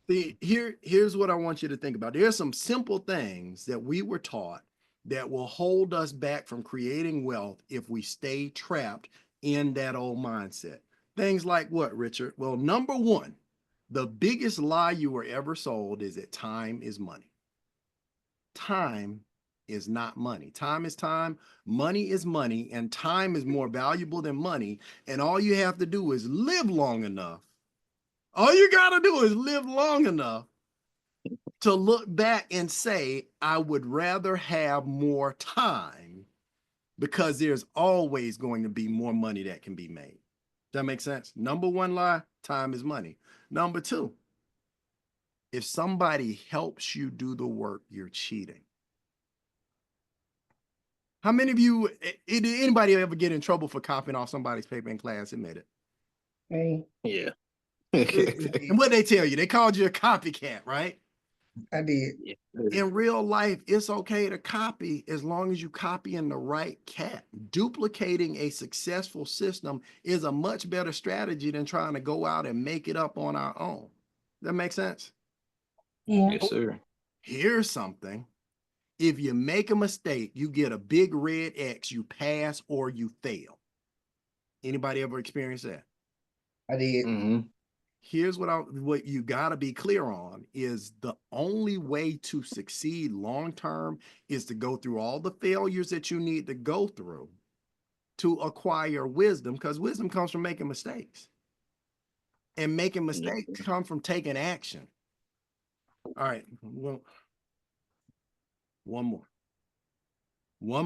Here's what I want you to think about. There's some simple things that we were taught that will hold us back from creating wealth if we stay trapped in that old mindset. Things like what, Richard? Well, number one, the biggest lie you were ever sold is that time is money. Time is not money. Time is time, money is money, and time is more valuable than money. And all you have to do is live long enough. All you got to do is live long enough to look back and say, I would rather have more time because there's always going to be more money that can be made. That makes sense? Number one lie, time is money. Number two, if somebody helps you do the work, you're cheating. How many of you, did anybody ever get in trouble for copying off somebody's paper in class? Admit it. Me. Yeah. And what they tell you, they called you a copycat, right? I did. Yeah. In real life, it's okay to copy as long as you copy in the right cat. Duplicating a successful system is a much better strategy than trying to go out and make it up on our own. That makes sense? Yeah. Yes, sir. Here's something. If you make a mistake, you get a big red X, you pass or you fail. Anybody ever experienced that? I did. Mm-hmm. Here's what you got to be clear on is the only way to succeed long term is to go through all the failures that you need to go through to acquire wisdom, because wisdom comes from making mistakes, and making mistakes come from taking action. All right, well, one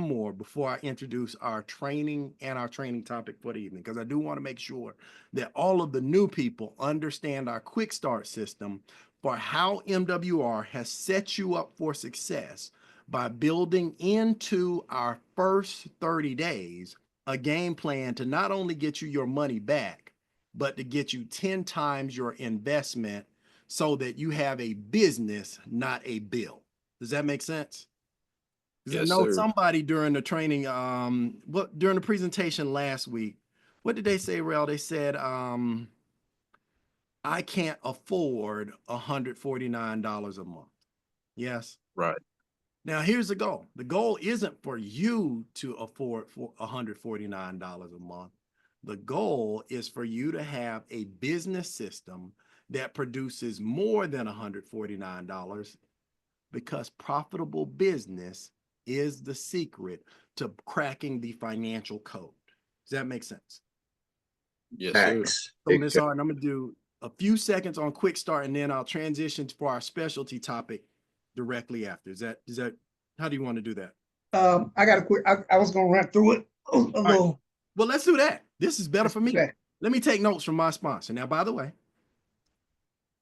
more before I introduce our training and our training topic for the evening, because I do want to make sure that all of the new people understand our quick start system for how MWR has set you up for success by building into our first 30 days a game plan to not only get you your money back, but to get you 10 times your investment so that you have a business, not a bill. Does that make sense? Because I Yes, know sir. somebody during the training, during the presentation last week, what did they say, Rel? They said, I can't afford $149 a month. Yes. Right. Now here's the goal. The goal isn't for you to afford for $149 a month. The goal is for you to have a business system that produces more than $149, because profitable business is the secret to cracking the financial code. Does that make sense? Yes, sir. Facts. So, Ms. Hardin, I'm going to do a few seconds on quick start, and then I'll transition for our specialty topic directly after. Is that, how do you want to do that? I got a quick. I was gonna run through it a All little. right. Well, let's do that. This is better Let's for do me. that. Let me take notes from my sponsor. Now, by the way,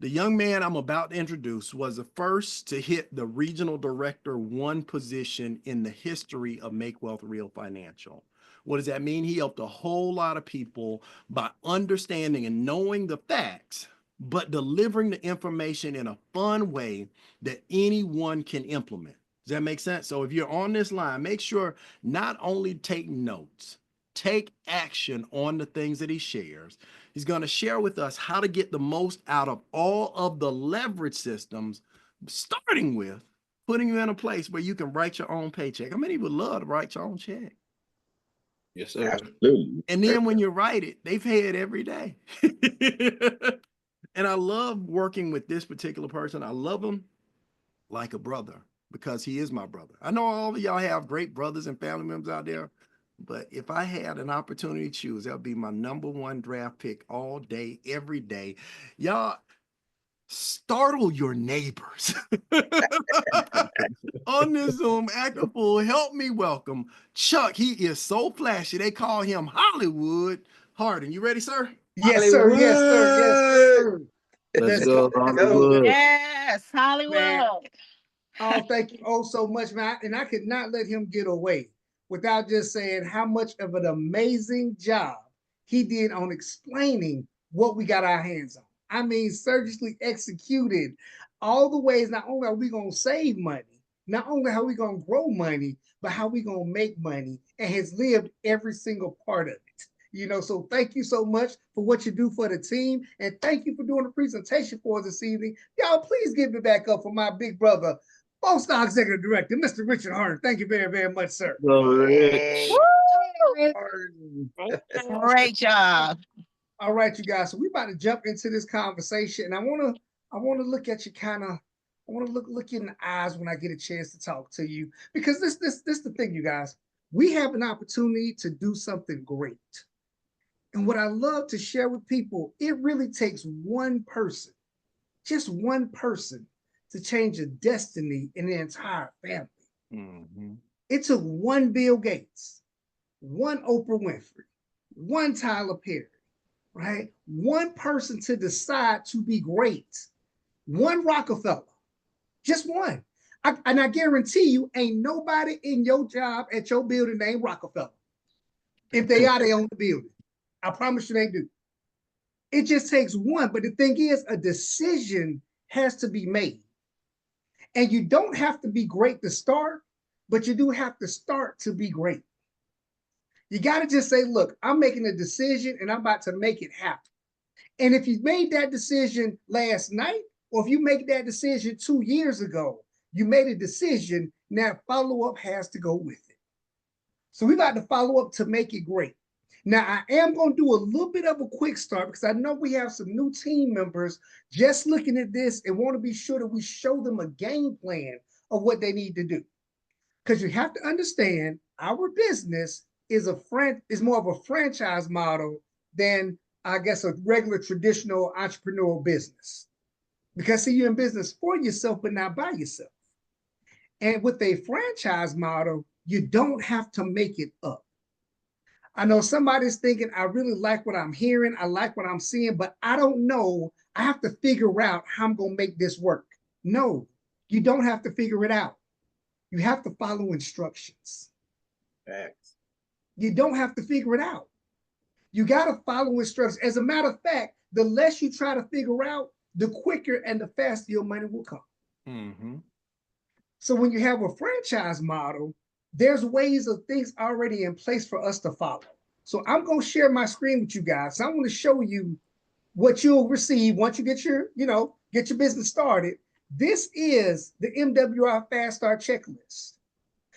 the young man I'm about to introduce was the first to hit the regional director one position in the history of Make Wealth Real Financial. What does that mean? He helped a whole lot of people by understanding and knowing the facts, but delivering the information in a fun way that anyone can implement. Does that make sense? So if you're on this line, make sure not only take notes, take action on the things that he shares. He's going to share with us how to get the most out of all of the leverage systems, starting with putting you in a place where you can write your own paycheck. How many would love to write your own check? Yes, sir. Absolutely. And then when you write it, they pay it every day. And I love working with this particular person. I love him like a brother because he is my brother. I know all of y'all have great brothers and family members out there, but if I had an opportunity to choose, that would be my number one draft pick all day, every day. Y'all startle your neighbors on this Zoom. Act a fool. Help me welcome Chuck. He is so flashy. They call him Hollywood Hardon. You ready, sir? Yes, sir. Yes, sir. Yes, sir. Let's Let's go, go. Let's go. Hollywood. Yes, Man. Hollywood. Oh, thank you oh so much, man. And I could not let him get away without just saying how much of an amazing job he did on explaining what we got our hands on. I mean, surgically executed all the ways. Not only are we going to save money, not only how we going to grow money, but how we going to make money, and has lived every single part of it. So thank you so much for what you do for the team. And thank you for doing the presentation for us this evening. Y'all, please give it back up for my big brother, Star Executive Director, Mr. Richard Hardon. Thank you very, very much, sir. Go Rich. Great job. All right, you guys. So we're about to jump into this conversation, and I want to look at you kind of. I want to look you in the eyes when I get a chance to talk to you, because this the thing, you guys. We have an opportunity to do something great, and what I love to share with people, it really takes one person, just one person, to change the destiny in the entire family. Mm-hmm. It took one Bill Gates, one Oprah Winfrey, one Tyler Perry, right? One person to decide to be great, one Rockefeller, just one. And I guarantee you, ain't nobody in your job at your building named Rockefeller. If they are, they own the building. I promise you they do. It just takes one. But the thing is, a decision has to be made. And you don't have to be great to start, but you do have to start to be great. You got to just say, look, I'm making a decision and I'm about to make it happen. And if you made that decision last night, or if you make that decision 2 years ago, you made a decision, now follow-up has to go with it. So we're about to follow up to make it great. Now, I am going to do a little bit of a quick start because I know we have some new team members just looking at this and want to be sure that we show them a game plan of what they need to do. Because you have to understand, our business is more of a franchise model than, I guess, a regular traditional entrepreneurial business. Because see, you're in business for yourself, but not by yourself. And with a franchise model, you don't have to make it up. I know somebody's thinking, I really like what I'm hearing, I like what I'm seeing, but I don't know. I have to figure out how I'm going to make this work. No, you don't have to figure it out. You have to follow instructions. Facts. You don't have to figure it out. You got to follow instructions. As a matter of fact, the less you try to figure out, the quicker and the faster your money will come. Mm-hmm. So when you have a franchise model, there's ways of things already in place for us to follow. So I'm going to share my screen with you guys. So I want to show you what you'll receive once you get your business started. This is the MWR Fast Start Checklist.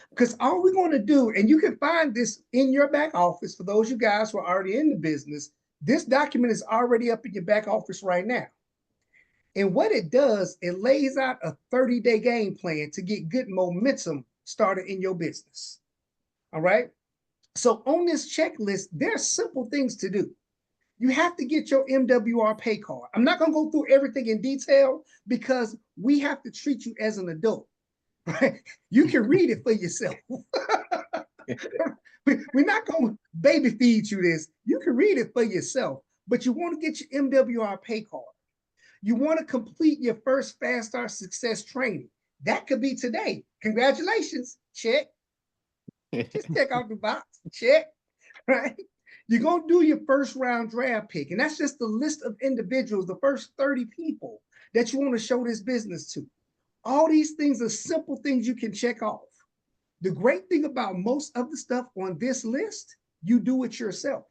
Because all we're going to do, and you can find this in your back office for those of you guys who are already in the business, this document is already up in your back office right now. And what it does, it lays out a 30-day game plan to get good momentum started in your business. All right. So on this checklist, there's simple things to do. You have to get your MWR pay card. I'm not going to go through everything in detail because we have to treat you as an adult. Right? You can read it for yourself. We're not going to baby feed you this. You can read it for yourself, but you want to get your MWR pay card. You want to complete your first Fast Start Success training. That could be today. Congratulations. Check. Just check out the box. Check. Right? You're going to do your first round draft pick. And that's just the list of individuals, the first 30 people that you want to show this business to. All these things are simple things you can check off. The great thing about most of the stuff on this list, you do it yourself.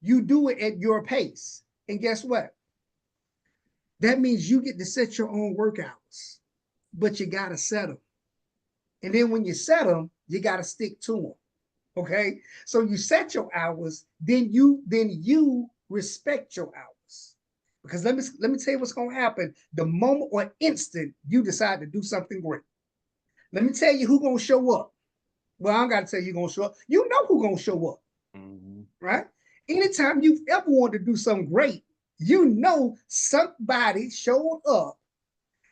You do it at your pace. And guess what? That means you get to set your own work hours, but you got to set them. And then when you set them, you got to stick to them. Okay. So you set your hours, then you respect your hours. Because let me tell you what's going to happen the moment or instant you decide to do something great. Let me tell you who's going to show up. Well, I don't got to tell you who's going to show up. You know who's going to show up. Mm-hmm. Right? Anytime you've ever wanted to do something great, you know somebody showed up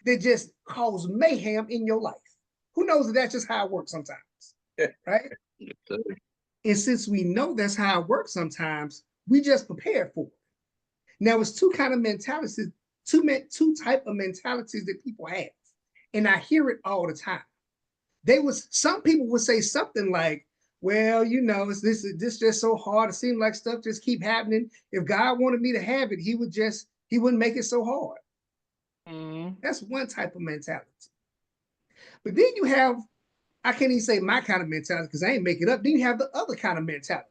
that just caused mayhem in your life. Who knows that that's just how it works sometimes, right? And since we know that's how it works sometimes, we just prepare for it. Now, it's two kind of mentalities, two type of mentalities that people have, and I hear it all the time. Some people would say something like, well, this just so hard. It seems like stuff just keep happening. If God wanted me to have it, he wouldn't make it so hard. That's one type of mentality. But then you have, I can't even say my kind of mentality because I ain't make it up. Then you have the other kind of mentality.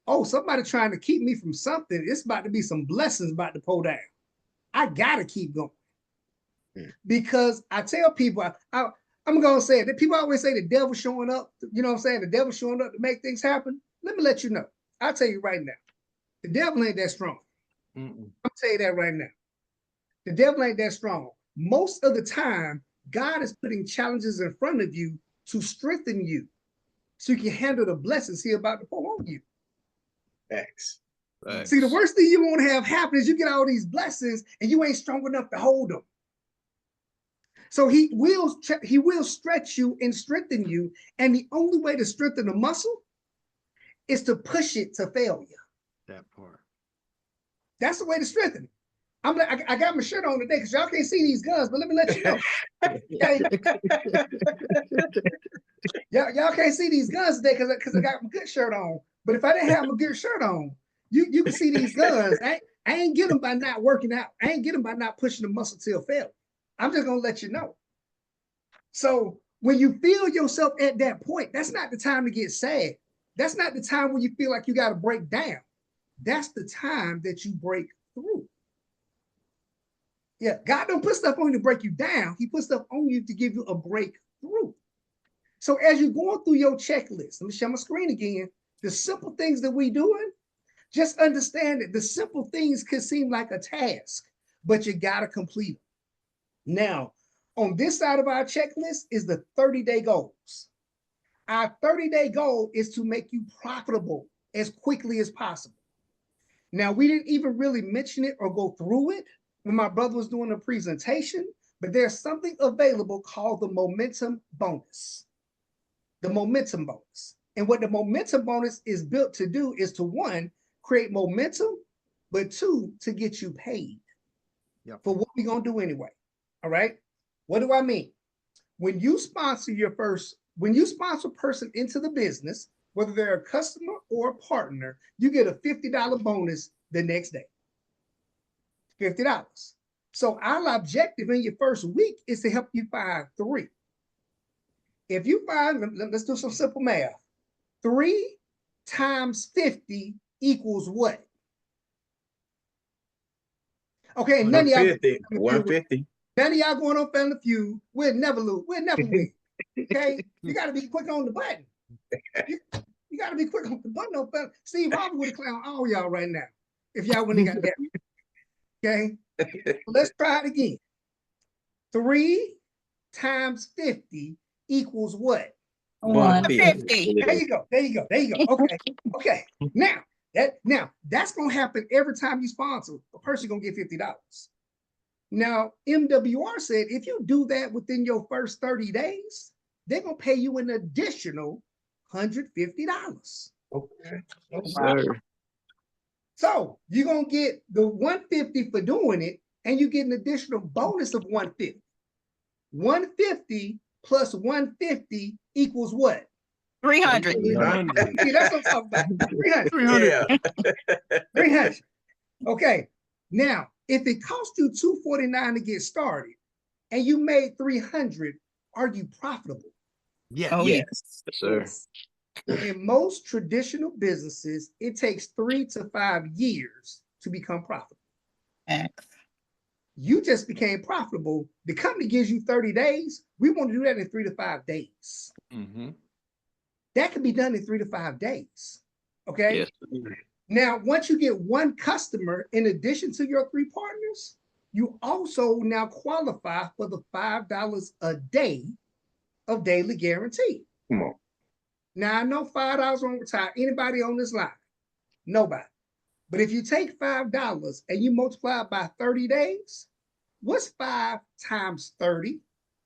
oh, somebody trying to keep me from something. It's about to be some blessings about to pull down. I gotta keep going. Because I tell people, I'm gonna say it. People always say the devil showing up, you know what I'm saying? The devil showing up to make things happen. Let me let you know. I'll tell you right now, the devil ain't that strong. I'll tell you that right now. The devil ain't that strong. Most of the time, God is putting challenges in front of you to strengthen you so you can handle the blessings He about to pour on you. Facts. See, the worst thing you want to have happen is you get all these blessings and you ain't strong enough to hold them. So he will stretch you and strengthen you. And the only way to strengthen the muscle is to push it to failure. That part. That's the way to strengthen it. I got my shirt on today because y'all can't see these guns, but let me let you know. Okay? y'all can't see these guns today because I got my good shirt on. But if I didn't have my good shirt on, you can see these guns. I ain't get them by not working out. I ain't get them by not pushing the muscle till failure. I'm just gonna let you know. So when you feel yourself at that point, that's not the time to get sad. That's not the time when you feel like you got to break down. That's the time that you break through. Yeah, God don't put stuff on you to break you down. He put stuff on you to give you a breakthrough. So as you're going through your checklist, let me share my screen again. The simple things that we doing, just understand that the simple things can seem like a task, but you got to complete them. Now, on this side of our checklist is the 30-day goals. Our 30-day goal is to make you profitable as quickly as possible. Now, we didn't even really mention it or go through it when my brother was doing a presentation, but there's something available called the momentum bonus. The momentum bonus. And what the momentum bonus is built to do is to, one, create momentum, but two, to get you paid for what we're going to do anyway. All right? What do I mean? When you sponsor a person into the business, whether they're a customer or a partner, you get a $50 bonus the next day. $50. So our objective in your first week is to help you find 3. If you find, let's do some simple math. 3 times 50 equals what? Okay, none of y'all 150. None of y'all going on Family Feud. We'll never lose. We'll never win. Okay? You got to be quick on the button. You got to be quick on the button on Family. Steve Harvey would have clowned all y'all right now if y'all wouldn't have got that. Okay? Let's try it again. 3 times 50 equals what? 150. There you go. Okay. Now that's gonna happen every time you sponsor. A person gonna get $50. Now, MWR said if you do that within your first 30 days, they're gonna pay you an additional $150. Okay. Wow. So you're gonna get the 150 for doing it, and you get an additional bonus of 150. 150 plus 150 equals what? 300. 300. See, that's what I'm talking about. 300. 300. Yeah. 300. Okay. Now, if it cost you $249 to get started and you made 300, are you profitable? Yeah. Oh, Yes, sir. In most traditional businesses, it takes 3 to 5 years to become profitable. X. You just became profitable. The company gives you 30 days. We want to do that in 3 to 5 days. Mm-hmm. That can be done in 3 to 5 days. Okay. Yes. Now, once you get one customer in addition to your 3 partners, you also now qualify for the $5 a day of daily guarantee. Come on. Now, I know $5 won't retire anybody on this line. Nobody. But if you take $5 and you multiply it by 30 days, what's 5 times 30?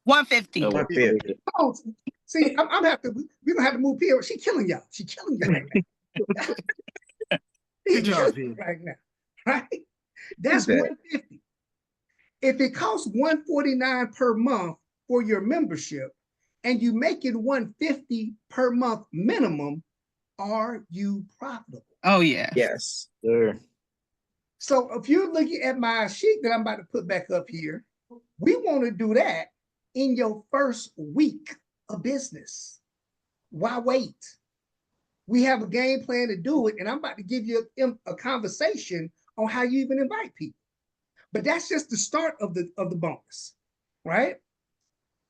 150. 150. Oh, see, we're gonna have to move here. She killing y'all. She killing you right now. Good job, Steve. Right now, right? That's 150. If it costs $149 per month for your membership, and you make it $150 per month minimum, are you profitable? Oh, yeah. Yes, sir. So if you're looking at my sheet that I'm about to put back up here, we want to do that in your first week of business. Why wait? We have a game plan to do it, and I'm about to give you a conversation on how you even invite people. But that's just the start of the bonus, right?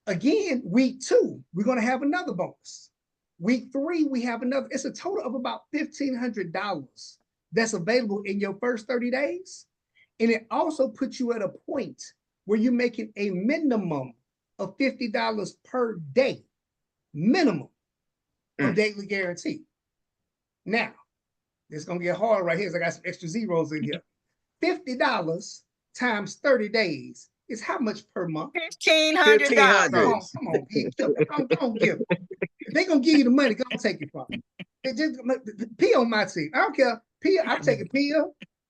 Again, week 2, we're going to have another bonus. Week 3, we have another. It's a total of about $1,500 that's available in your first 30 days. And it also puts you at a point where you're making a minimum of $50 per day, minimum of daily guarantee. Now, it's going to get hard right here. I got some extra zeros in here. $50 times 30 days is how much per month? $1,500. Come on, don't give. If they're going to give you the money, go take it from them. P on my team. I don't care. P, I'm taking P,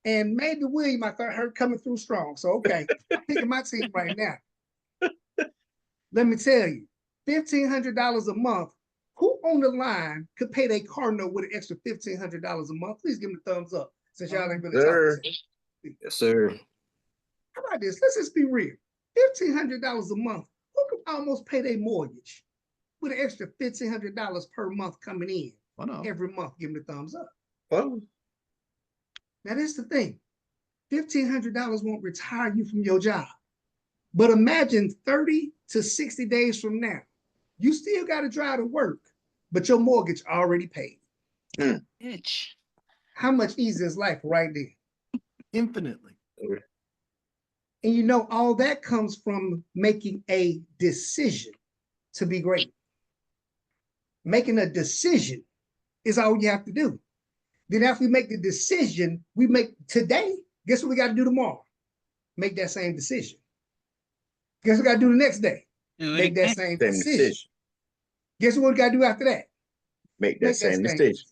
and maybe William, I thought her coming through strong. So, okay, I'm picking my team right now. Let me tell you, $1,500 a month. Who on the line could pay their car note with an extra $1,500 a month? Please give me the thumbs up since y'all ain't really talking. Yes, sir. How about this? Let's just be real. $1,500 a month. Who could almost pay their mortgage with an extra $1,500 per month coming in every month? Give me the thumbs up. Well, now that's the thing. $1,500 won't retire you from your job. But imagine 30 to 60 days from now, you still got to drive to work, but your mortgage already paid. How much easier is life right there? Infinitely. And you know, all that comes from making a decision to be great. Making a decision is all you have to do. Then after we make the decision, we make today, guess what we got to do tomorrow? Make that same decision. Guess what we got to do the next day? Make that same decision. Guess what we got to do after that? Make that same decision.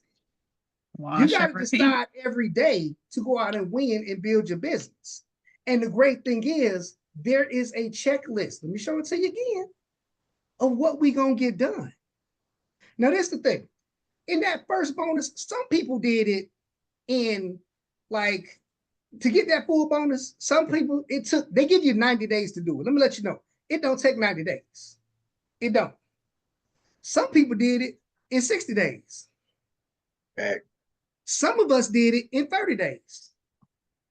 You got to decide every day to go out and win and build your business. And the great thing is, there is a checklist. Let me show it to you again of what we gonna get done. Now, that's the thing. In that first bonus, some people did it in like, to get that full bonus, some people, they give you 90 days to do it. Let me let you know, it don't take 90 days. It don't. Some people did it in 60 days. Back. Some of us did it in 30 days.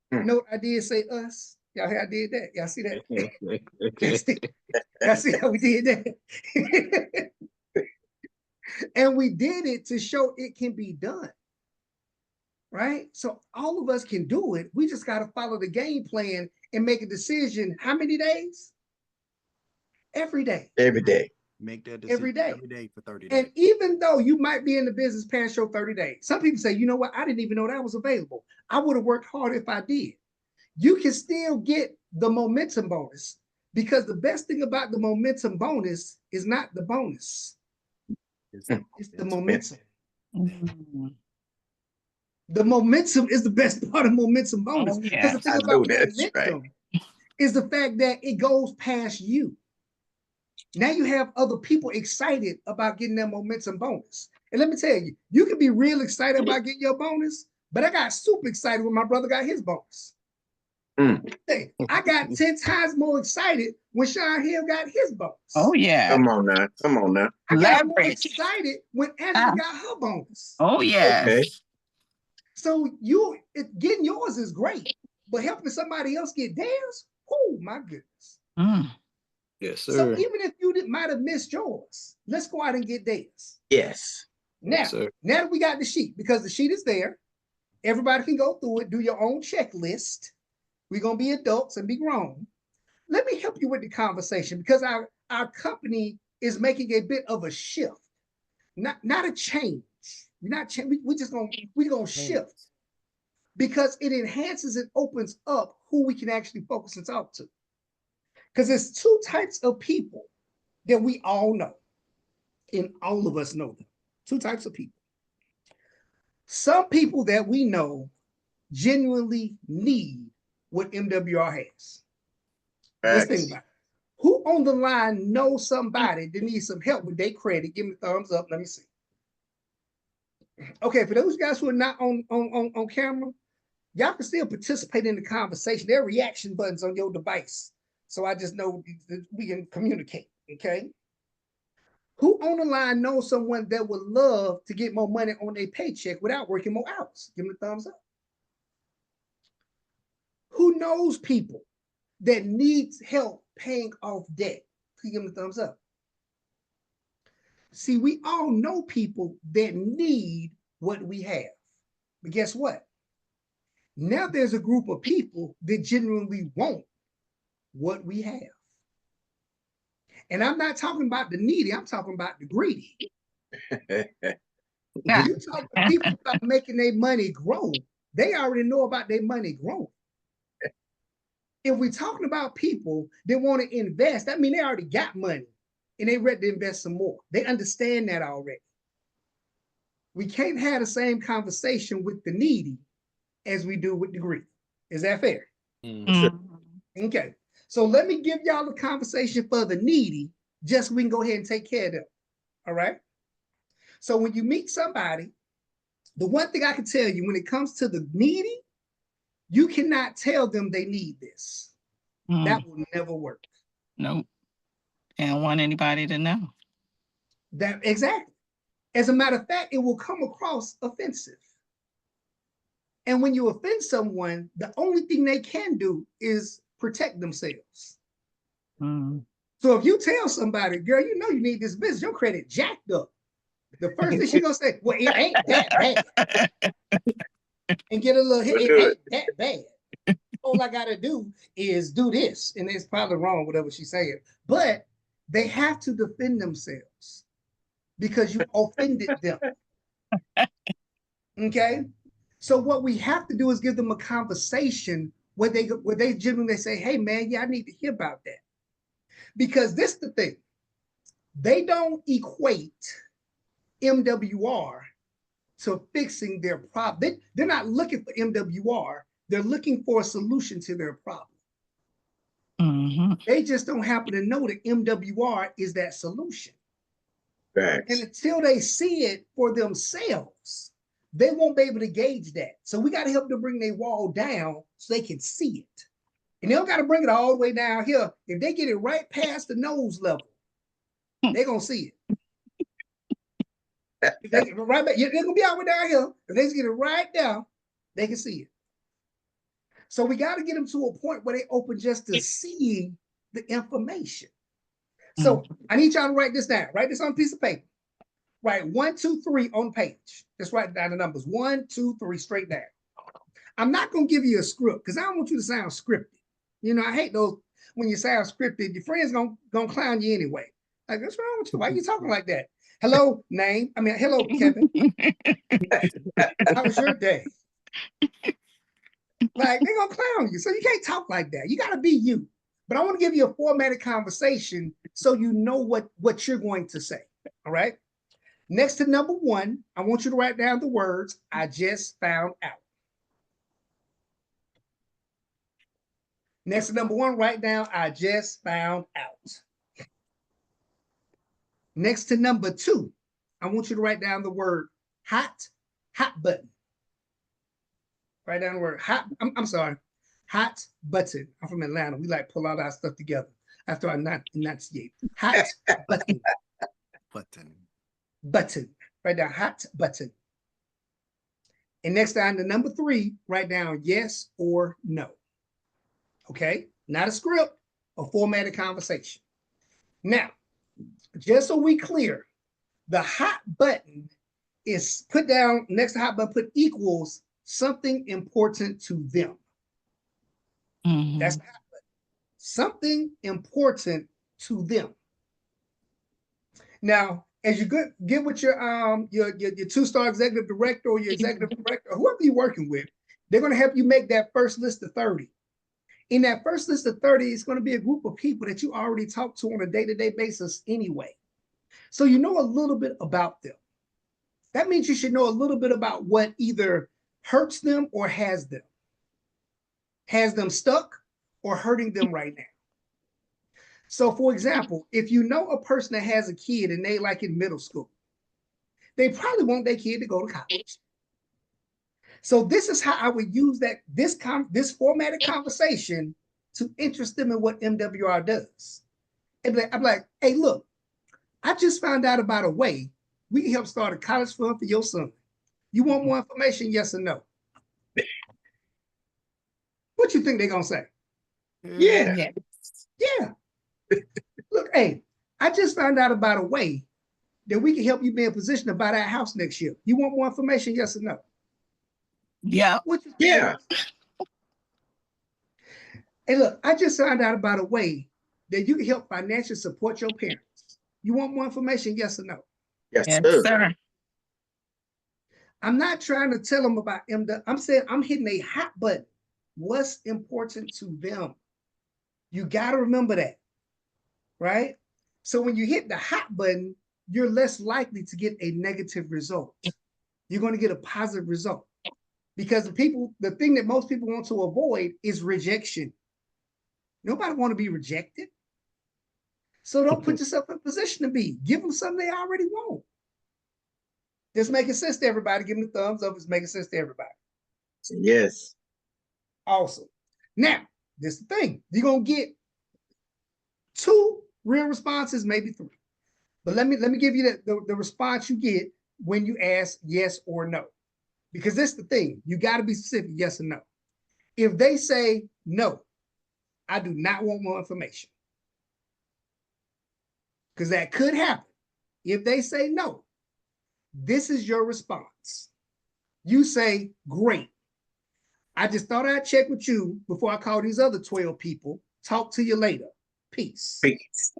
You know what I did say us? Y'all hear I did that? Y'all see that? Y'all see how we did that? And we did it to show it can be done. Right? So all of us can do it. We just got to follow the game plan and make a decision. How many days? Every day. Every day. Make that decision every day for 30 days. And even though you might be in the business past your 30 days, some people say, you know what? I didn't even know that was available. I would have worked hard if I did. You can still get the momentum bonus, because the best thing about the momentum bonus is not the bonus. It's the momentum. The momentum is the best part of momentum bonus. Because the thing about momentum is the fact that it goes past you. Now you have other people excited about getting that momentum bonus. And let me tell you, you can be real excited about getting your bonus, but I got super excited when my brother got his bonus. Hey, I got 10 times more excited when Sean Hill got his bonus. Oh, yeah. Come on now. Come on now. I got more excited when Angela got her bonus. Oh, yeah. Okay. So getting yours is great, but helping somebody else get theirs, oh my goodness. Yes, sir. So even if you might have missed yours, let's go out and get theirs. Yes. Now, Yes, sir. now that we got the sheet, because the sheet is there, everybody can go through it, do your own checklist. We're going to be adults and be grown. Let me help you with the conversation, because our company is making a bit of a shift, not a change. We're not change. We're gonna shift, because it enhances and opens up who we can actually focus and talk to. Because there's two types of people that we all know, and all of us know them. Two types of people. Some people that we know genuinely need what MWR has. Let's think about it. Who on the line knows somebody that needs some help with their credit? Give me a thumbs up. Let me see. Okay, for those guys who are not on camera, y'all can still participate in the conversation. There are reaction buttons on your device, so I just know that we can communicate. Okay. Who on the line knows someone that would love to get more money on their paycheck without working more hours? Give me a thumbs up. Who knows people that needs help paying off debt? Please give me a thumbs up. See, we all know people that need what we have. But guess what? Now there's a group of people that genuinely want what we have. And I'm not talking about the needy, I'm talking about the greedy. When you talk to people about making their money grow, they already know about their money growing. If we're talking about people that want to invest, that means they already got money and they ready to invest some more. They understand that already. We can't have the same conversation with the needy as we do with the greedy. Is that fair? Okay. So let me give y'all the conversation for the needy, just so we can go ahead and take care of them. All right. So when you meet somebody, the one thing I can tell you when it comes to the needy, you cannot tell them they need this. That will never work. Nope. Can't want anybody to know. That exactly. As a matter of fact, it will come across offensive. And when you offend someone, the only thing they can do is protect themselves. So if you tell somebody, girl, you know you need this business, your credit jacked up. The first thing she's gonna say, well, it ain't that bad. And get a little hit, it ain't that bad. All I gotta do is do this. And it's probably wrong, whatever she's saying. But they have to defend themselves because you offended them. Okay? So what we have to do is give them a conversation where they genuinely say, hey man, yeah, I need to hear about that. Because this is the thing. They don't equate MWR to fixing their problem. They're not looking for MWR. They're looking for a solution to their problem. They just don't happen to know that MWR is that solution. Thanks. And until they see it for themselves, they won't be able to gauge that. So we got to help them bring their wall down so they can see it. And they don't got to bring it all the way down here. If they get it right past the nose level, they're going to see it. If they get it right back, they're going to be all the way down here. If they get it right down, they can see it. So we got to get them to a point where they open just to see the information. So I need y'all to write this down. Write this on a piece of paper. Write 1, 2, 3 on the page. Just write down the numbers. 1, 2, 3 straight down. I'm not going to give you a script because I don't want you to sound scripted. You know, I hate those when you sound scripted. Your friends gonna clown you anyway. Like, what's wrong with you? Why are you talking like that? Hello, name. I mean, hello, Kevin. How was your day? Like, they're gonna clown you. So you can't talk like that. You gotta be you. But I want to give you a formatted conversation so you know what you're going to say. All right. Next to number 1, I want you to write down the words, I just found out. Next to number 1, write down, I just found out. Next to number 2, I want you to write down the word hot button. Write down the word hot, I'm sorry, hot button. I'm from Atlanta. We like pull all our stuff together after I not enunciate. Hot button. Button. Write down hot button. And next down to number 3, write down yes or no. Okay, not a script, a formatted conversation. Now, just so we clear, the hot button is put down next to hot button, put equals something important to them. That's the hot button. Something important to them. Now, as you get with your 2-star executive director or your executive director, or whoever you're working with, they're going to help you make that first list of 30. In that first list of 30, it's going to be a group of people that you already talk to on a day-to-day basis anyway. So you know a little bit about them. That means you should know a little bit about what either hurts them or has them stuck or hurting them right now. So for example, if you know a person that has a kid and they like in middle school, they probably want their kid to go to college. So this is how I would use this formatted conversation to interest them in what MWR does. And I'm like, hey, look, I just found out about a way we can help start a college fund for your son. You want more information? Yes or no? What you think they're gonna say? Yeah. Yes. Yeah. Look, hey, I just found out about a way that we can help you be in position to buy that house next year. You want more information? Yes or no? Yep. What you think? Yeah. Hey, look, I just found out about a way that you can help financially support your parents. You want more information? Yes or no? Yes, Yes, sir. sir. I'm not trying to tell them about MW. I'm saying I'm hitting a hot button. What's important to them? You got to remember that, right? So when you hit the hot button, you're less likely to get a negative result. You're going to get a positive result because the thing that most people want to avoid is rejection. Nobody want to be rejected. So don't put yourself in a position to be. Give them something they already want. This making sense to everybody. Give them the thumbs up. It's making sense to everybody. Yes. Awesome. Now, this is the thing. You're going to get 2 real responses, maybe 3. But let me give you the response you get when you ask yes or no. Because this is the thing. You got to be specific, yes or no. If they say no, I do not want more information. Because that could happen. If they say no, this is your response. You say, great. I just thought I'd check with you before I call these other 12 people. Talk to you later. Peace. Peace.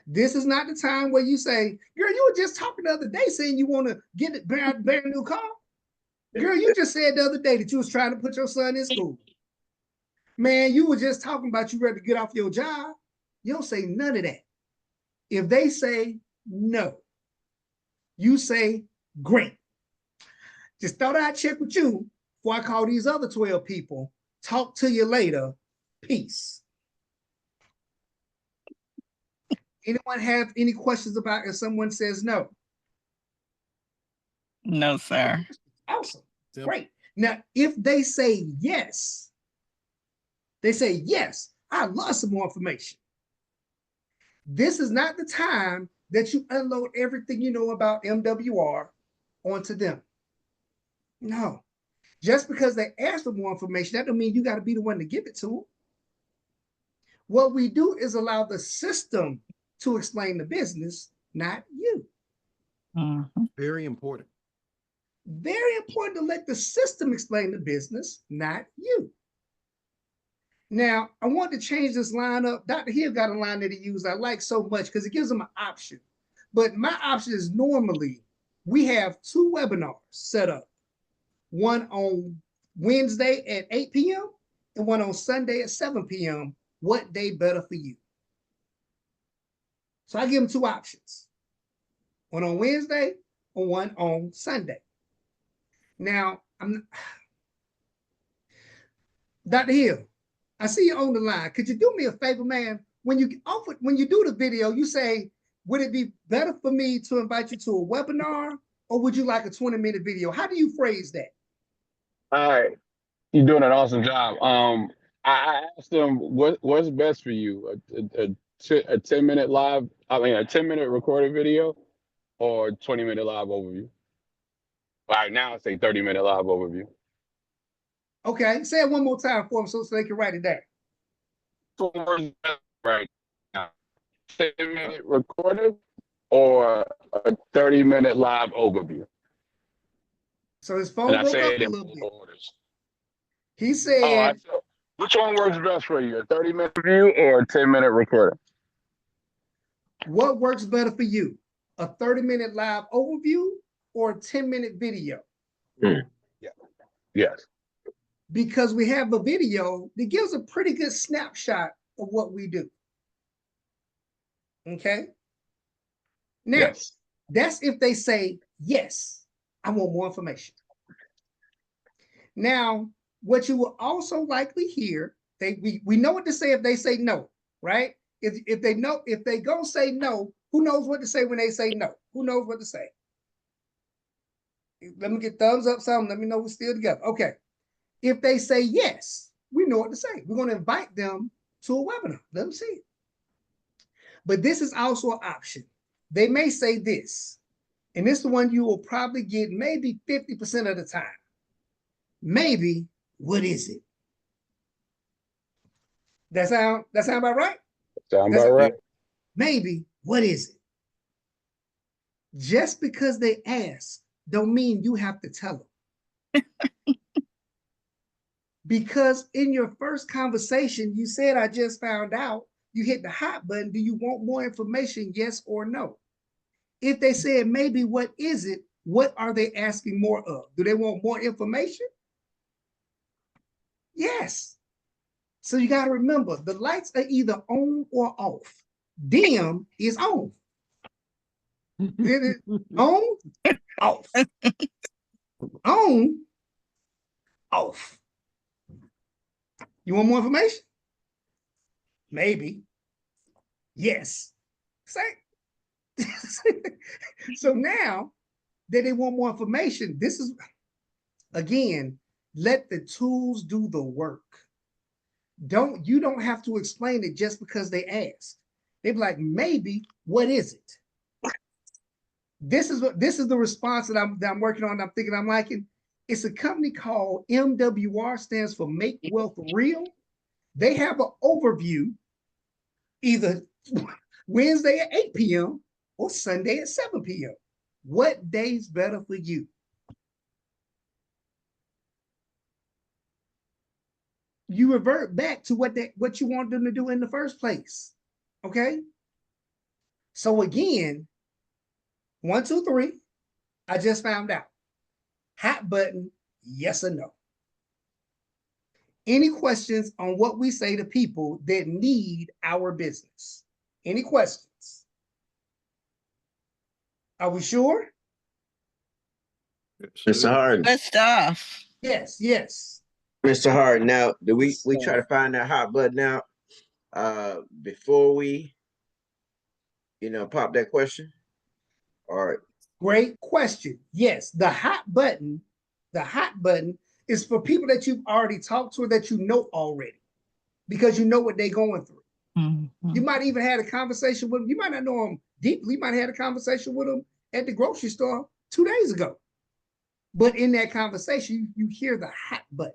This is not the time where you say, girl, you were just talking the other day saying you want to get it, buy a new car. Girl, you just said the other day that you was trying to put your son in school. Man, you were just talking about you ready to get off your job. You don't say none of that. If they say no, you say, great. Just thought I'd check with you before I call these other 12 people. Talk to you later. Peace. Anyone have any questions about if someone says no? No, sir. Awesome. Yep. Great. Now, if they say yes, I'd love some more information. This is not the time that you unload everything you know about MWR onto them. No. Just because they ask for more information, that don't mean you got to be the one to give it to them. What we do is allow the system to explain the business, not you. Mhm. Very important. Very important to let the system explain the business, not you. Now, I want to change this line up. Dr. Hill got a line that he used I like so much because it gives them an option. But my option is normally we have 2 webinars set up. One on Wednesday at 8 p.m. and one on Sunday at 7 p.m. What day better for you? So I give them 2 options. One on Wednesday or one on Sunday. Now, Dr. Hill, I see you on the line. Could you do me a favor, man? When you do the video, you say, would it be better for me to invite you to a webinar or would you like a 20-minute video? How do you phrase that? All right, you're doing an awesome job. I asked them what's best for you, a 10-minute live, I mean a 10-minute recorded video, or 20-minute live overview. All right, now it's a 30-minute live overview. Okay, say it one more time for them so they can write it down. Right now, 10-minute recorded or a 30-minute live overview. So his And phone I broke say up it a in little bit. orders. He Oh, said, which one works best for you, a 30-minute review or a 10-minute recording? what works better for you? A 30-minute live overview or a 10-minute video? Yeah. Yes. Because we have a video that gives a pretty good snapshot of what we do. Okay? Now, Yes. that's if they say, yes, I want more information. Now, what you will also likely hear, we know what to say if they say no, right? If they go say no, who knows what to say when they say no? Who knows what to say? Let me get thumbs up, something. Let me know we're still together. Okay. If they say yes, we know what to say. We're going to invite them to a webinar. Let them see it. But this is also an option. They may say this, and this is the one you will probably get maybe 50% of the time. Maybe, what is it? That sound about right? Sound about right? Maybe, what is it? Just because they ask don't mean you have to tell them. Because in your first conversation, you said, I just found out. You hit the hot button. Do you want more information? Yes or no? If they said maybe, what is it? What are they asking more of? Do they want more information? Yes. So you got to remember, the lights are either on or off. Dim is on. On, off. On, off. You want more information? Maybe. Yes. Say. So now that they want more information, this is, again, let the tools do the work. You don't have to explain it just because they ask. They be like, maybe, what is it? This is the response that I'm working on. I'm thinking I'm liking. It's a company called MWR, stands for Make Wealth Real. They have an overview either Wednesday at 8 p.m. or Sunday at 7 p.m. What day's better for you? You revert back to what you want them to do in the first place. Okay? So again, 1, 2, 3, I just found out. Hot button, yes or no. Any questions on what we say to people that need our business? Any questions? Are we sure? Mr. Hardon. Good stuff. Yes, yes. Mr. Hardon, now do we try to find that hot button out before we pop that question? Or Great question. Yes, the hot button is for people that you've already talked to or that you know already, because you know what they're going through. You might even had a conversation with them. You might not know them deeply. You might have had a conversation with them at the grocery store 2 days ago. But in that conversation, you hear the hot button.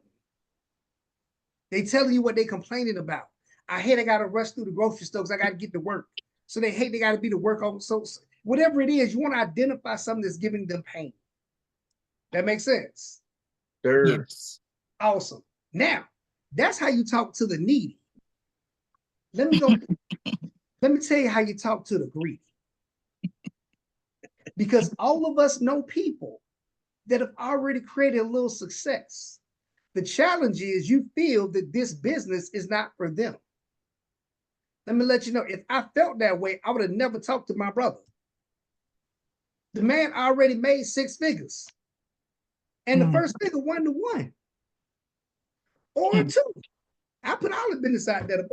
They telling you what they're complaining about. I hate I got to rush through the grocery store because I got to get to work. So they hate they got to be to work on. So whatever it is, you want to identify something that's giving them pain. That makes sense? sure. Yes. Awesome. Now, that's how you talk to the needy. Let me tell you how you talk to the greedy. Because all of us know people that have already created a little success. The challenge is you feel that this business is not for them. Let me let you know, if I felt that way, I would have never talked to my brother. The man already made 6 figures. And the first figure 1 to 1 or 2. I put all the business out there.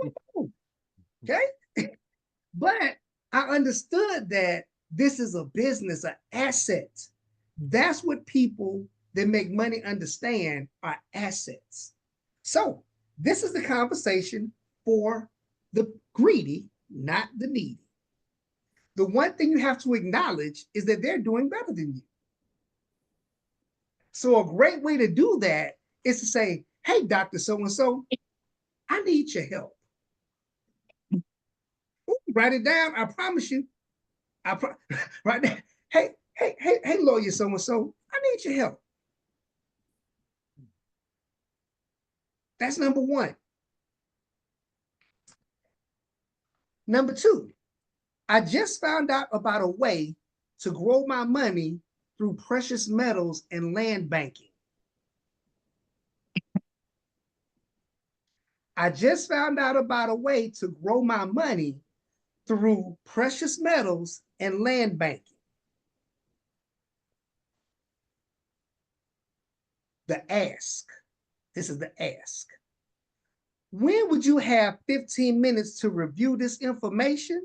Okay. But I understood that this is a business, an asset. That's what people that make money understand are assets. So this is the conversation for the greedy, not the needy. The one thing you have to acknowledge is that they're doing better than you. So a great way to do that is to say, hey, Dr. So-and-so, I need your help. Ooh, write it down. I promise you. Right there. Hey, lawyer so-and-so, I need your help. That's number 1. Number 2, I just found out about a way to grow my money through precious metals and land banking. I just found out about a way to grow my money through precious metals and land banking. The ask. This is the ask. When would you have 15 minutes to review this information?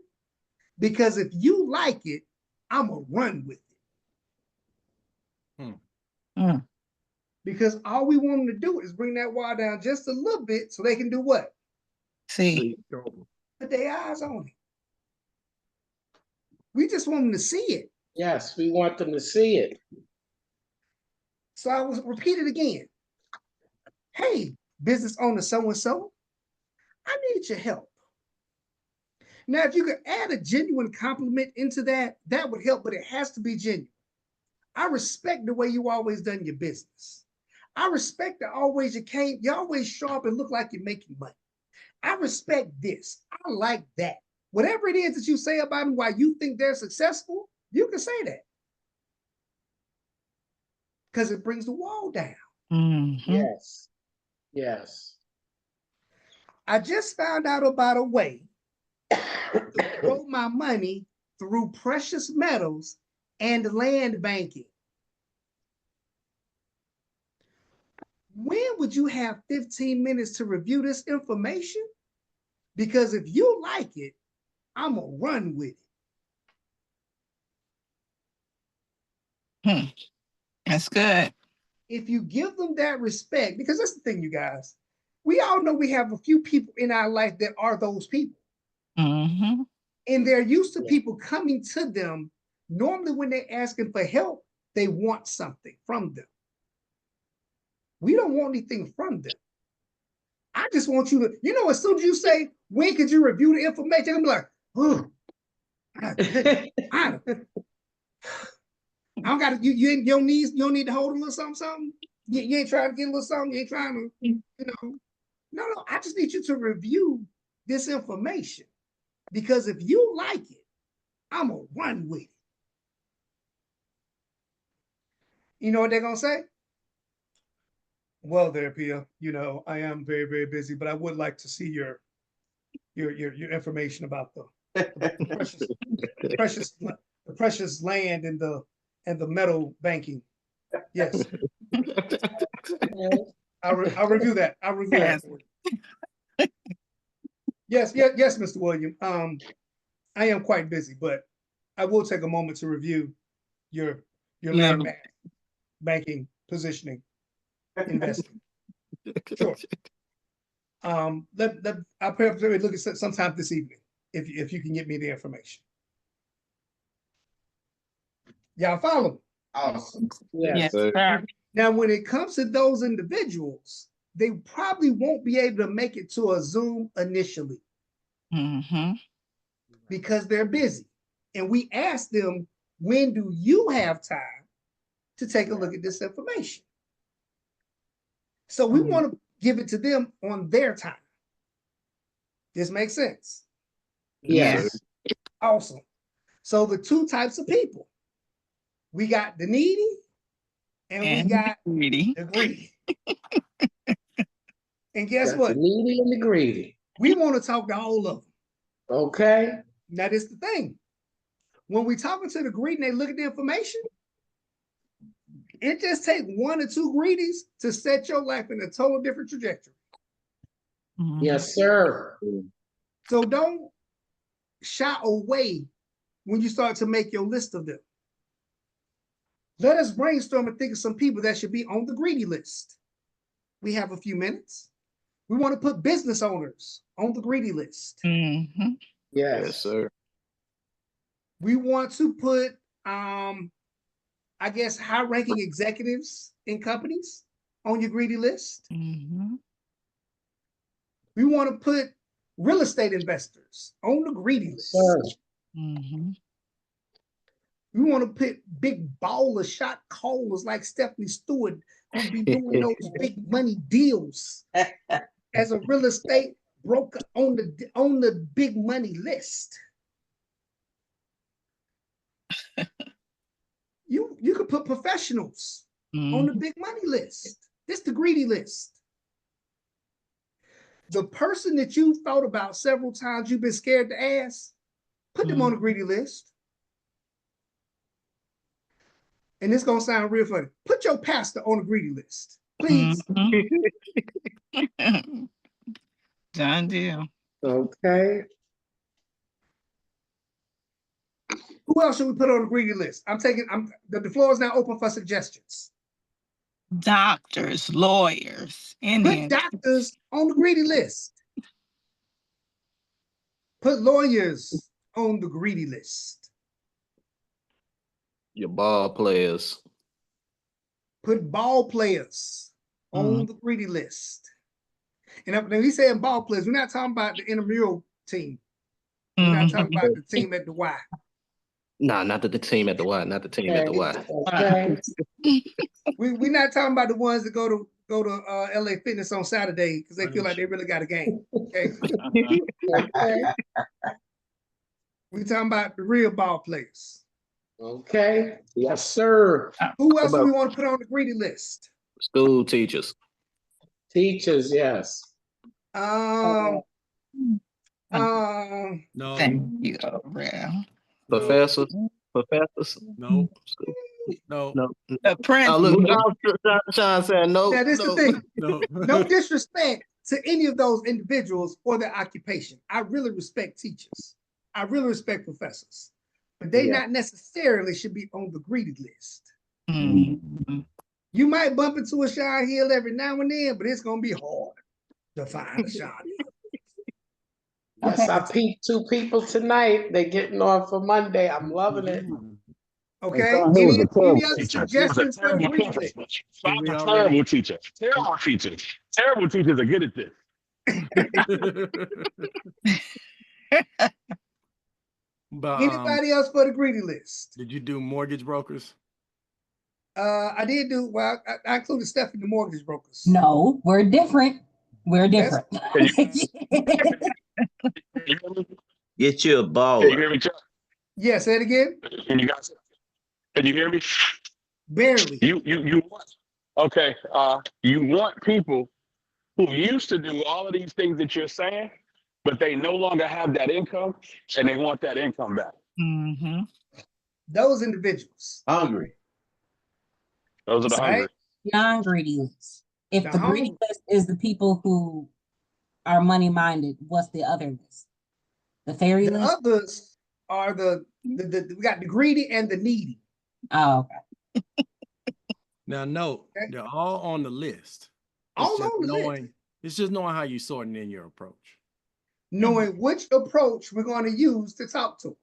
Because if you like it, I'm going to run with it. Because all we want them to do is bring that wall down just a little bit so they can do what? See. Put their eyes on it. We just want them to see it. Yes, we want them to see it. So I will repeat it again. Hey, business owner so-and-so, I need your help. Now, if you could add a genuine compliment into that, that would help, but it has to be genuine. I respect the way you always done your business. I respect that always you always show up and look like you're making money. I respect this. I like that. Whatever it is that you say about them, why you think they're successful, you can say that. Because it brings the wall down. Yes. Yes. I just found out about a way to grow my money through precious metals and land banking. When would you have 15 minutes to review this information? Because if you like it, I'm gonna run with it. That's good. If you give them that respect, because that's the thing, you guys, we all know we have a few people in our life that are those people. Mm-hmm. And they're used to people coming to them. Normally, when they're asking for help, they want something from them. We don't want anything from them. I just want you to, you know, as soon as you say, when could you review the information? I'm like, oh, I don't got to, you don't need to hold a little something. You ain't trying to get a little something. You ain't trying to, you know. No, I just need you to review this information. Because if you like it, I'm going to run with it. You know what they're going to say? Well, there, Pia, you know, I am very, very busy, but I would like to see your information about the precious land and the metal banking. Yes. I'll review that. I'll review that for you. Yes, Mr. William. I am quite busy, but I will take a moment to review your land banking positioning. Investing. Sure. I'll probably look at sometime this evening if you can get me the information. Y'all follow me? Awesome. Yes, sir. Now, when it comes to those individuals, they probably won't be able to make it to a Zoom initially because they're busy. And we ask them, when do you have time to take a look at this information? So we want to give it to them on their time. This makes sense? Yes. Awesome. So the two types of people, we got the needy and we got the greedy. And guess what? The needy and the greedy. We want to talk to all of them. Okay. Now, this is the thing. When we talking to the greedy and they look at the information, it just takes one or two greedies to set your life in a total different trajectory. Yes, sir. So don't shy away when you start to make your list of them. Let us brainstorm and think of some people that should be on the greedy list. We have a few minutes. We want to put business owners on the greedy list. Yes, sir. We want to put, I guess, high-ranking executives in companies on your greedy list. We want to put real estate investors on the greedy list. We want to put big baller shot callers like Stephanie Stewart, who be doing those big money deals as a real estate broker on the big money list. You could put professionals on the big money list. This the greedy list. The person that you thought about several times, you've been scared to ask, put them on the greedy list. And it's gonna sound real funny. Put your pastor on the greedy list, please. Done deal. Okay. Who else should we put on the greedy list? The floor is now open for suggestions. Doctors, lawyers, Put doctors on the greedy list. Put lawyers on the greedy list. Your ball players. Put ball players on the greedy list. And when we saying ball players, we're not talking about the intramural team. We're not talking about the team at the Y. Nah, not the team at the Y, not the team at the Y. Okay. We're not talking about the ones that go to LA Fitness on Saturday because they feel like they really got a game. Okay. Okay. We're talking about the real ball players. Okay. Yes, sir. Who else do we want to put on the greedy list? School teachers. Teachers, yes. No. Thank you, Real. Professors. Professors. No. No. The prince. Look, Sean said no. Now, this is the thing. No. No disrespect to any of those individuals or their occupation. I really respect teachers. I really respect professors. But they not necessarily should be on the greedy list. You might bump into a Sean Hill every now and then, but it's going to be hard to find a Sean Hill. Yes, I peeped 2 people tonight. They're getting on for Monday. I'm loving it. Okay. Sean Hill was Any a terrible other teacher. suggestions for the greedy list? Sean's a terrible teacher. Terrible teachers. Terrible teachers are good at this. But, Anybody else for the greedy list? did you do mortgage brokers? I did do, well, I included Stephanie the mortgage brokers. No, we're different. We're different. Get you a Can you baller. hear me, Chuck? Yeah, say it again. Can you hear me? Barely. You want, okay, you want people who used to do all of these things that you're saying, but they no longer have that income and they want that income back. Those individuals. Hungry. Those are the hungry. Beyond greedy list. If The the greedy hungry. list is the people who are money minded, what's the other list? The fairy The list? others are we got the greedy and the needy. Oh, okay. Now, note, they're all on the list. All on the list. It's just knowing how you're sorting in your approach. Knowing which approach we're going to use to talk to them.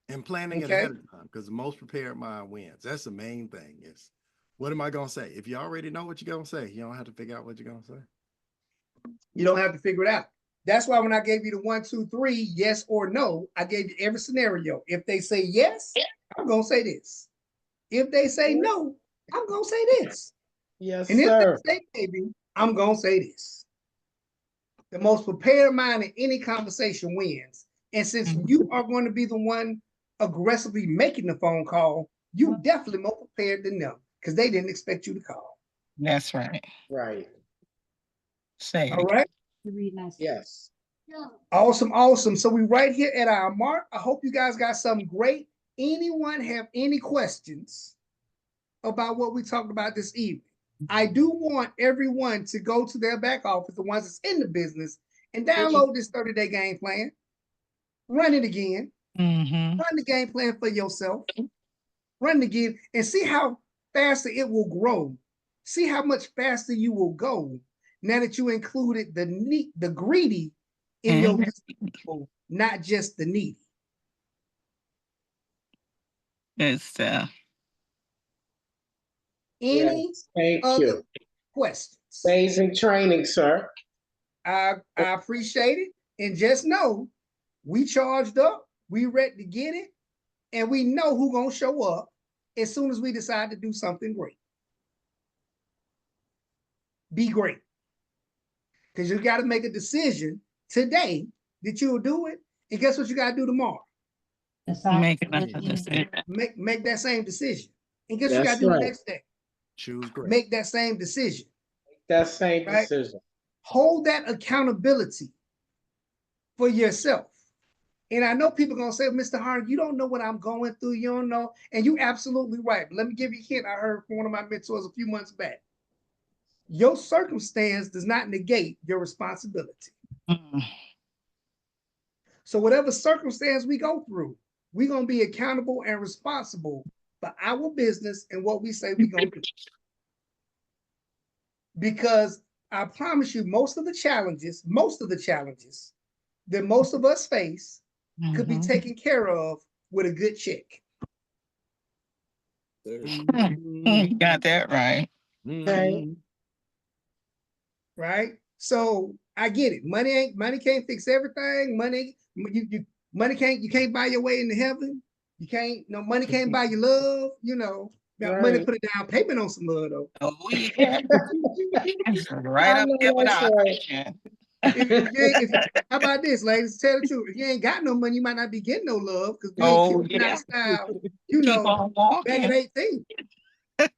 And planning it Okay. ahead of time, because the most prepared mind wins. That's the main thing is, what am I going to say? If you already know what you're going to say, you don't have to figure out what you're going to say. You don't have to figure it out. That's why when I gave you the 1, 2, 3, yes or no, I gave you every scenario. If they say yes, I'm going to say this. If they say no, I'm going to say this. Yes, And sir. if they say maybe, I'm going to say this. The most prepared mind in any conversation wins. And since you are going to be the one aggressively making the phone call, you definitely more prepared than them because they didn't expect you to call. That's right. Right. Say it All right. Yes. Awesome, awesome. So we right here at our mark. I hope you guys got something great. Anyone have any questions about what we talked about this evening? I do want everyone to go to their back office, the ones that's in the business, and download this 30-day game plan. Run it again. Run the game plan for yourself. Run it again and see how faster it will grow. See how much faster you will go now that you included the greedy in your list of people, not just the needy. It's Any Thank other you. questions? Amazing training, sir. I appreciate it. And just know we charged up, we ready to get it, and we know who's gonna show up as soon as we decide to do something great. Be great. Because you got to make a decision today that you'll do it. And guess what you got to do tomorrow? make another decision. Make that same decision. And guess what you got That's to do right. the next day? Choose great. Make that same decision. That same Right? decision. Hold that accountability for yourself. And I know people are going to say, Mr. Hardon, you don't know what I'm going through. You don't know. And you're absolutely right. But let me give you a hint I heard from one of my mentors a few months back. Your circumstance does not negate your responsibility. So whatever circumstance we go through, we're going to be accountable and responsible for our business and what we say we're going to do. Because I promise you, most of the challenges that most of us face could be taken care of with a good check. You got that right. Mm-hmm. Right? So I get it. Money can't fix everything. You can't buy your way into heaven. You can't, no money can't buy your love, you know. Now money Right. put a down payment on some love though. Oh, yeah. Right I up know there with that's our right. Christian. How about this, ladies? Tell the truth. If you ain't got no money, you might not be getting no love because we ain't Oh, keeping out yeah. of style, you Keep know, on back at walking. 18. You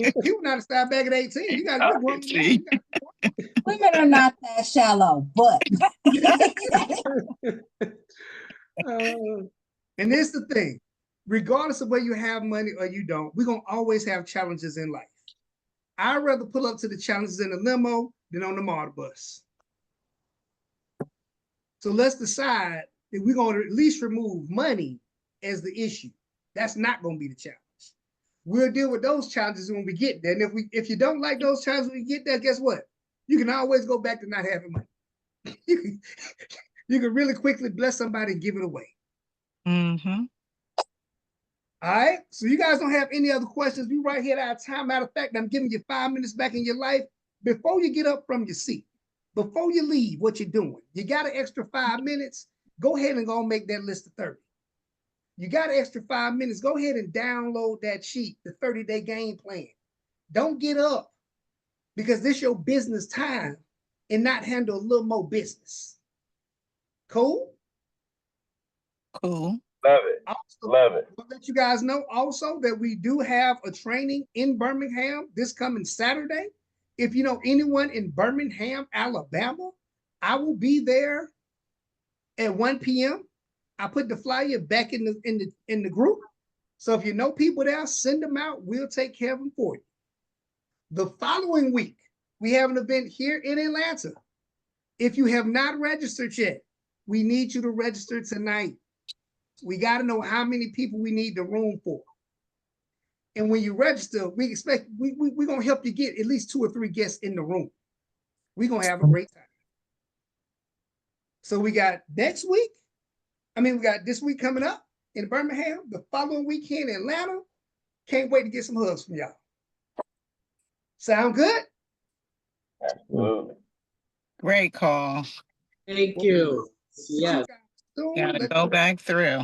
ain't keeping out of style back at 18. You got to grown now. See? Women are not that shallow, but And this is the thing. Regardless of whether you have money or you don't, we're going to always have challenges in life. I'd rather pull up to the challenges in the limo than on the MARTA bus. So let's decide that we're going to at least remove money as the issue. That's not going to be the challenge. We'll deal with those challenges when we get there. And if you don't like those challenges when you get there, guess what? You can always go back to not having money. You can really quickly bless somebody and give it away. Mm-hmm. All right. So you guys don't have any other questions. We right here at our time. Matter of fact, I'm giving you 5 minutes back in your life before you get up from your seat. Before you leave, what you're doing. You got an extra 5 minutes. Go ahead and go make that list of 30. You got an extra 5 minutes. Go ahead and download that sheet, the 30-day game plan. Don't get up because this is your business time and not handle a little more business. Cool? Cool. Love it. Also, Love it. I'll let you guys know also that we do have a training in Birmingham this coming Saturday. If you know anyone in Birmingham, Alabama, I will be there at 1 p.m. I put the flyer back in the group. So if you know people there, send them out. We'll take care of them for you. The following week, we have an event here in Atlanta. If you have not registered yet, we need you to register tonight. We got to know how many people we need the room for. And when you register, we expect we're going to help you get at least 2 or 3 guests in the room. We're going to have a great time. So we got next week. We got this week coming up in Birmingham, the following week here in Atlanta. Can't wait to get some hugs from y'all. Sound good? Absolutely. Great call. Thank you. Yes. Gotta go back through.